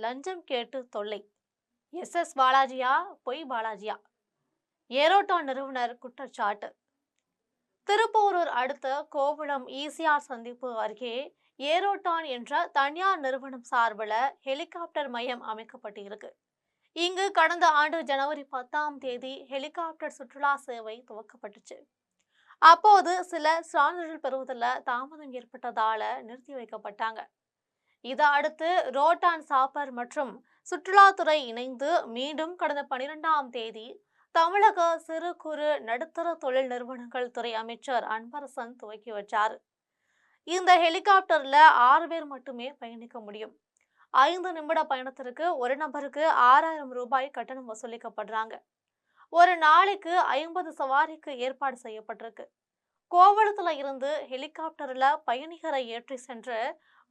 லஞ்சம் கேட்டு தொல்லை. பாலாஜியா, பொய் பாலாஜியா? ஏரோட்டான் நிறுவனர் குற்றச்சாட்டு. திருப்போரூர் அடுத்த கோவளம் ஈசிஆர் சந்திப்பு அருகே ஏரோட்டான் என்ற தனியார் நிறுவனம் சார்பில் ஹெலிகாப்டர் மையம் அமைக்கப்பட்டிருக்கு. இங்கு கடந்த ஆண்டு ஜனவரி 10ஆம் தேதி ஹெலிகாப்டர் சுற்றுலா சேவை துவக்கப்பட்டுச்சு. அப்போது சில சான்றிதழ் பெறுவதில் தாமதம் ஏற்பட்டதால நிறுத்தி வைக்கப்பட்டாங்க. இதை அடுத்து ரோட்டான் சாப்பர் மற்றும் சுற்றுலாத்துறை இணைந்து மீண்டும் கடந்த 12ஆம் தேதி தமிழக சிறு குறு நடுத்தர தொழில் நிறுவனங்கள் துறை அமைச்சர் அன்பரசன் துவக்கி வச்சார். இந்த ஹெலிகாப்டர்ல 6 பேர் மட்டுமே பயணிக்க முடியும். 5 நிமிட பயணத்திற்கு ஒரு நபருக்கு 6000 ரூபாய் கட்டணம் வசூலிக்கப்படுறாங்க. ஒரு நாளைக்கு 50 சவாரிக்கு ஏற்பாடு செய்யப்பட்டிருக்கு. கோவளத்துல இருந்து ஹெலிகாப்டர்ல பயணிகரை ஏற்றி சென்று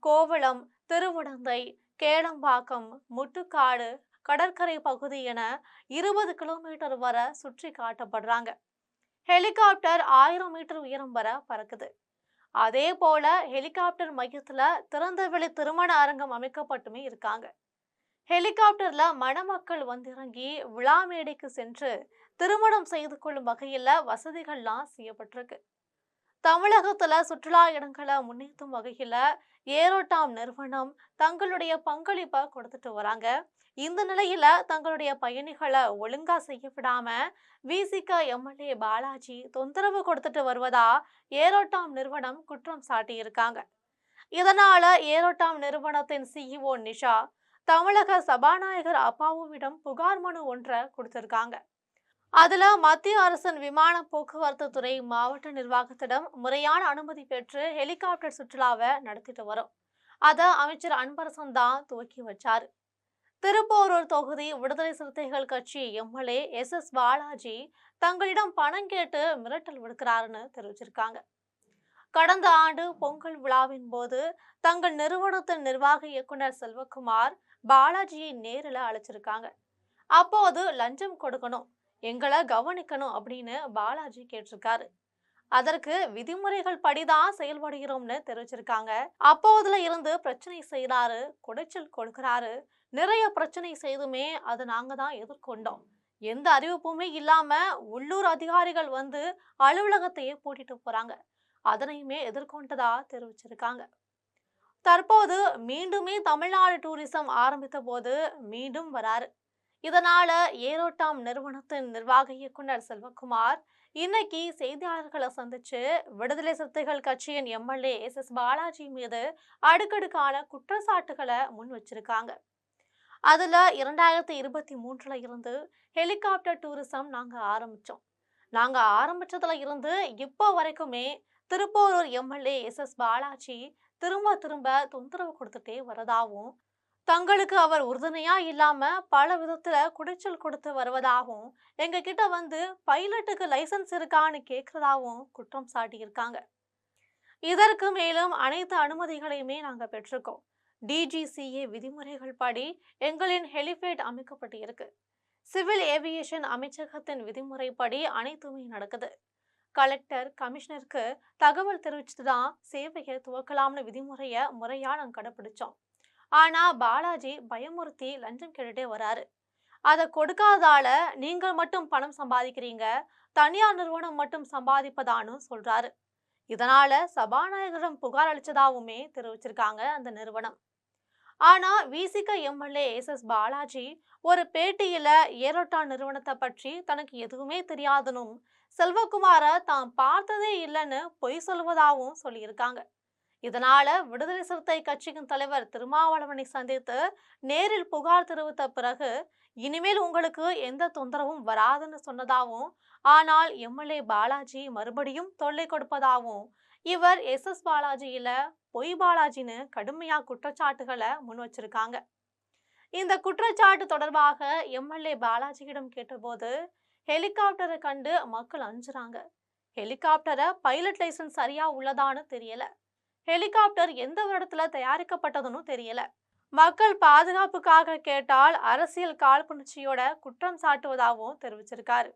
கோவளம், திருவிடந்தை, கேளம்பாக்கம், முட்டுக்காடு, கடற்கரை பகுதி என 20 கிலோமீட்டர் வரை சுற்றி காட்டப்படுறாங்க. ஹெலிகாப்டர் 1000 மீட்டர் உயரம் வரை பறக்குது. அதே போல ஹெலிகாப்டர் மையத்துல திறந்தவெளி திருமண அரங்கம் அமைக்கப்பட்டுமே இருக்காங்க. ஹெலிகாப்டர்ல மணமக்கள் வந்திறங்கி விழா மேடைக்கு சென்று திருமணம் செய்து கொள்ளும் வகையில வசதிகள்லாம் செய்யப்பட்டிருக்கு. தமிழகத்துல சுற்றுலா இடங்களை முன்னேற்றும் வகையில ஏரோட்டாம் நிறுவனம் தங்களுடைய பங்களிப்பை கொடுத்துட்டு வராங்க. இந்த நிலையில தங்களுடைய பயணிகளை ஒழுங்கா செய்ய விடாம விசிக எம்எல்ஏ பாலாஜி தொந்தரவு கொடுத்துட்டு வருவதா ஏரோட்டாம் நிறுவனம் குற்றம் சாட்டியிருக்காங்க. இதனால ஏரோட்டாம் நிறுவனத்தின் சிஇஓ நிஷா தமிழக சபாநாயகர் அப்பாவுவிடம் புகார் மனு ஒன்றை கொடுத்திருக்காங்க. அதுல மத்திய அரசின் விமான போக்குவரத்து துறை மாவட்ட நிர்வாகத்திடம் முறையான அனுமதி பெற்று ஹெலிகாப்டர் சுற்றுலாவை நடத்திட்டு வரும். அத அமைச்சர் அன்பரசன் தான் துவக்கி வச்சாரு. திருப்போரூர் தொகுதி விடுதலை சிறுத்தைகள் கட்சி எம்எல்ஏ பாலாஜி தங்களிடம் பணம் கேட்டு மிரட்டல் விடுக்கிறாருன்னு தெரிவிச்சிருக்காங்க. கடந்த ஆண்டு பொங்கல் விழாவின் போது தங்கள் நிறுவனத்தின் நிர்வாக இயக்குனர் செல்வகுமார் பாலாஜியை நேரில் அழைச்சிருக்காங்க. அப்போது லஞ்சம் கொடுக்கணும், எங்களை கவனிக்கணும் அப்படின்னு பாலாஜி கேட்டிருக்காரு. அதற்கு விதிமுறைகள் படிதான் செயல்படுகிறோம்னு தெரிவிச்சிருக்காங்க. அப்போதுல இருந்து பிரச்சனை செய்யறாரு, குடைச்சல் கொடுக்கிறாரு. நிறைய பிரச்சனை செய்துமே அதை நாங்க தான் எதிர்கொண்டோம். எந்த அறிவிப்புமே இல்லாம உள்ளூர் அதிகாரிகள் வந்து அலுவலகத்தையே பூட்டிட்டு போறாங்க. அதனையுமே எதிர்கொண்டதா தெரிவிச்சிருக்காங்க. தற்போது மீண்டுமே தமிழ்நாடு டூரிசம் ஆரம்பித்த போது மீண்டும் வராரு. இதனால ஏரோட்டாம் நிறுவனத்தின் நிர்வாக இயக்குனர் செல்வகுமார் இன்னைக்கு செய்தியாளர்களை சந்திச்சு விடுதலை சிறுத்தைகள் கட்சியின் எம்எல்ஏ பாலாஜி மீது அடுக்கடுக்கான குற்றச்சாட்டுகளை முன் வச்சிருக்காங்க. அதுல 2023 இருந்து ஹெலிகாப்டர் டூரிசம் நாங்க ஆரம்பிச்சதுல இருந்து இப்போ வரைக்குமே திருப்போரூர் எம்எல்ஏ பாலாஜி திரும்ப திரும்ப தொந்தரவு கொடுத்துட்டே வரதாவும், தங்களுக்கு அவர் உறுதுணையா இல்லாம பல விதத்துல குடைச்சல் கொடுத்து வருவதாகவும், எங்க கிட்ட வந்து பைலட்டுக்கு லைசன்ஸ் இருக்கான்னு கேட்கறதாவும் குற்றம் சாட்டியிருக்காங்க. இதற்கு மேலும் அனைத்து அனுமதிகளையுமே நாங்க பெற்றிருக்கோம். டிஜிசிஏ விதிமுறைகள் படி எங்களின் ஹெலிபேட் அமைக்கப்பட்டு இருக்கு. சிவில் ஏவியேஷன் அமைச்சகத்தின் விதிமுறைப்படி அனைத்துமே நடக்குது. கலெக்டர், கமிஷனருக்கு தகவல் தெரிவிச்சுதான் சேவையை துவக்கலாம்னு விதிமுறையை முறையா நாங்க கடைபிடிச்சோம். ஆனா பாலாஜி பயமுறுத்தி லஞ்சம் கேட்டுட்டே வராரு. அதை கொடுக்காதால நீங்க மட்டும் பணம் சம்பாதிக்கிறீங்க, தனியார் நிறுவனம் மட்டும் சம்பாதிப்பதான்னு சொல்றாரு. இதனால சபாநாயகரிடம் புகார் அளிச்சதாவுமே தெரிவிச்சிருக்காங்க அந்த நிறுவனம். ஆனா விசிக எம்எல்ஏ பாலாஜி ஒரு பேட்டியில ஏரோட்டான் நிறுவனத்தை பற்றி தனக்கு எதுவுமே தெரியாதுன்னும், செல்வகுமார தான் பார்த்ததே இல்லைன்னு பொய் சொல்வதாகவும் சொல்லியிருக்காங்க. இதனால விடுதலை சிறுத்தை கட்சியின் தலைவர் திருமாவளவனை சந்தித்து நேரில் புகார் தெரிவித்த பிறகு இனிமேல் உங்களுக்கு எந்த தொந்தரவும் வராதுன்னு சொன்னதாகவும், ஆனால் எம்எல்ஏ பாலாஜி மறுபடியும் தொல்லை கொடுப்பதாகவும், இவர் பாலாஜி இல்ல பொய் பாலாஜின்னு கடுமையா குற்றச்சாட்டுகளை முன் வச்சிருக்காங்க. இந்த குற்றச்சாட்டு தொடர்பாக எம்எல்ஏ பாலாஜியிடம் கேட்டபோது, ஹெலிகாப்டரை கண்டு மக்கள் அஞ்சுறாங்க, ஹெலிகாப்டரை பைலட் லைசன்ஸ் சரியா உள்ளதான்னு தெரியல, ஹெலிகாப்டர் எந்த வருடத்துல தயாரிக்கப்பட்டதுன்னு தெரியல, மக்கள் பாதுகாப்புக்காக கேட்டால் அரசியல் காழ்ப்புணர்ச்சியோட குற்றம் சாட்டுவதாகவும் தெரிவிச்சிருக்காரு.